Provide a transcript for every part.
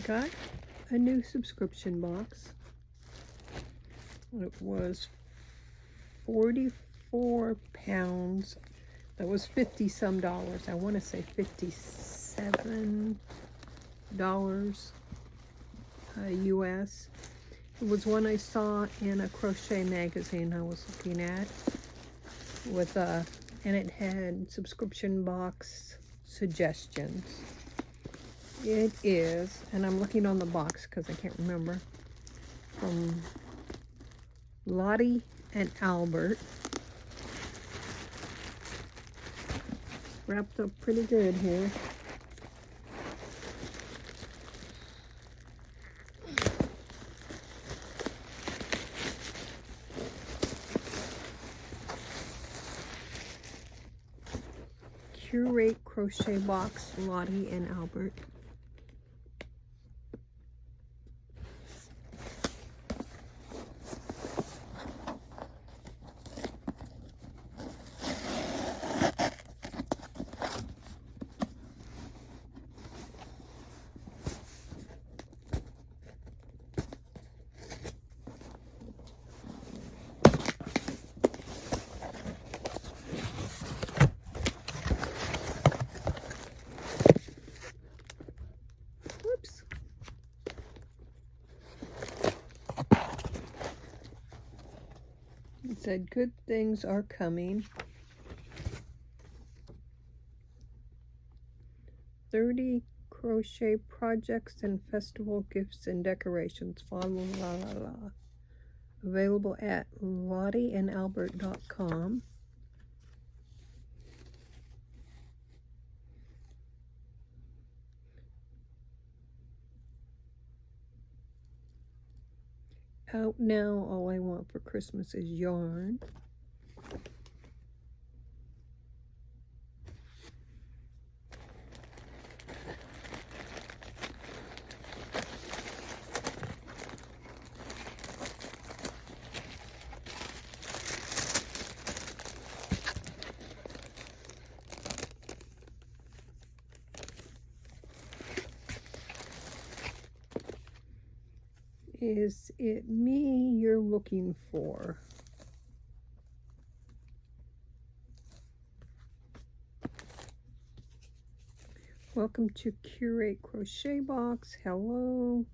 got a new subscription box. It was 44 pounds. That was 50 some dollars. I want to say $57 US. It was one I saw in a crochet magazine I was looking at with and it had subscription box suggestions. It is, and I'm looking on the box because I can't remember, from Lottie and Albert. Wrapped up pretty good here. Curate crochet box, Lottie and Albert. It said, good things are coming. 30 crochet projects and festival gifts and decorations. La la la la la. Available at LottieandAlbert.com. Out now, all I want for Christmas is yarn. Is it me you're looking for? Welcome to Curate Crochet Box. Hello.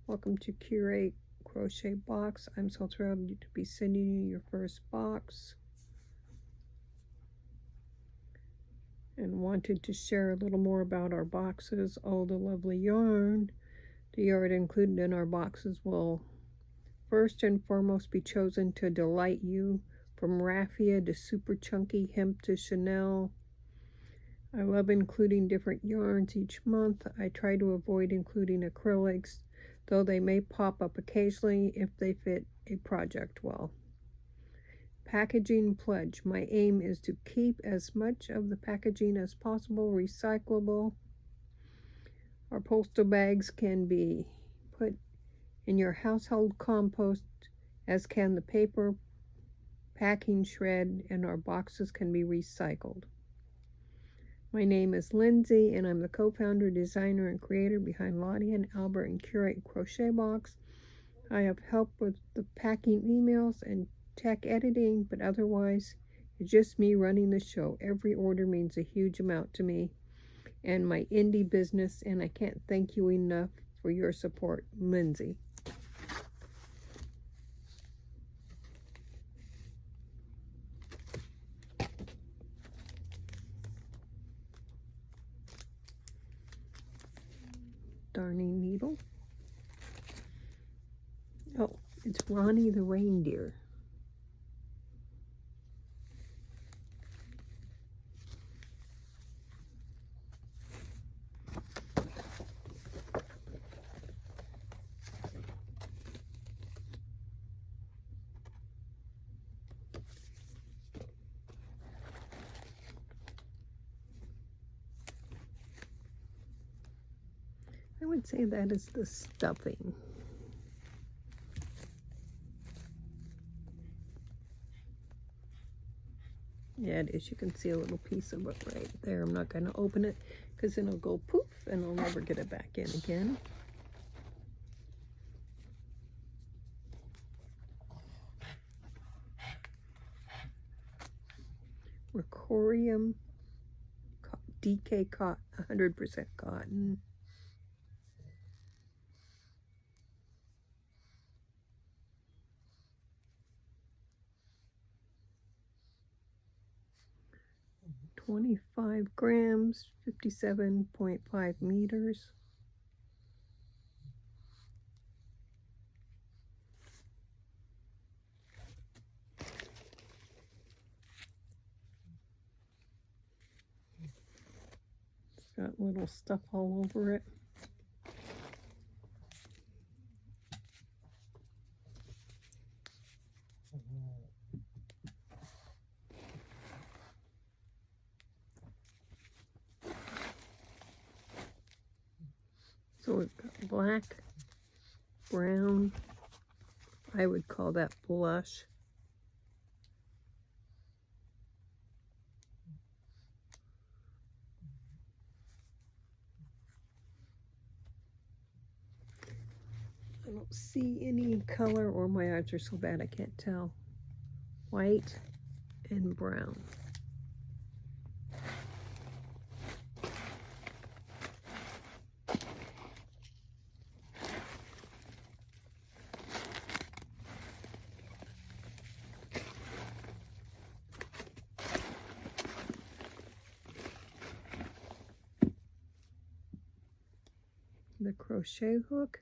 Welcome to Curate Crochet Box. I'm so thrilled to be sending you your first box. And wanted to share a little more about our boxes. Oh, the lovely yarn. The yarn included in our boxes will first and foremost be chosen to delight you, from raffia to super chunky hemp to Chanel. I love including different yarns each month. I try to avoid including acrylics, though they may pop up occasionally if they fit a project well. Packaging pledge. My aim is to keep as much of the packaging as possible recyclable. Our postal bags can be put in your household compost, as can the paper packing shred, and our boxes can be recycled. My name is Lindsay, and I'm the co-founder, designer, and creator behind Lottie and Albert and Curate Crochet Box. I have help with the packing emails and tech editing, but otherwise, it's just me running the show. Every order means a huge amount to me and my indie business, and I can't thank you enough for your support. Lindsay. Darning needle. Oh, it's Ronnie the reindeer. I would say that is the stuffing. Yeah, it is. You can see a little piece of it right there. I'm not going to open it because then it'll go poof and I'll never get it back in again. Ricorium DK cotton, 100% cotton. $25 grams, 57.5 meters. It's got little stuff all over it. So we've got black, brown, I would call that blush. I don't see any color, or my eyes are so bad I can't tell. White and brown. The crochet hook.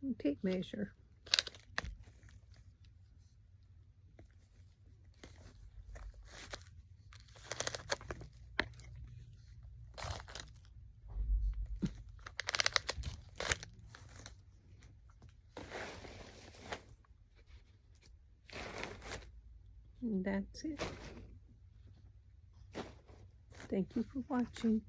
And tape measure. And that's it. Thank you for watching.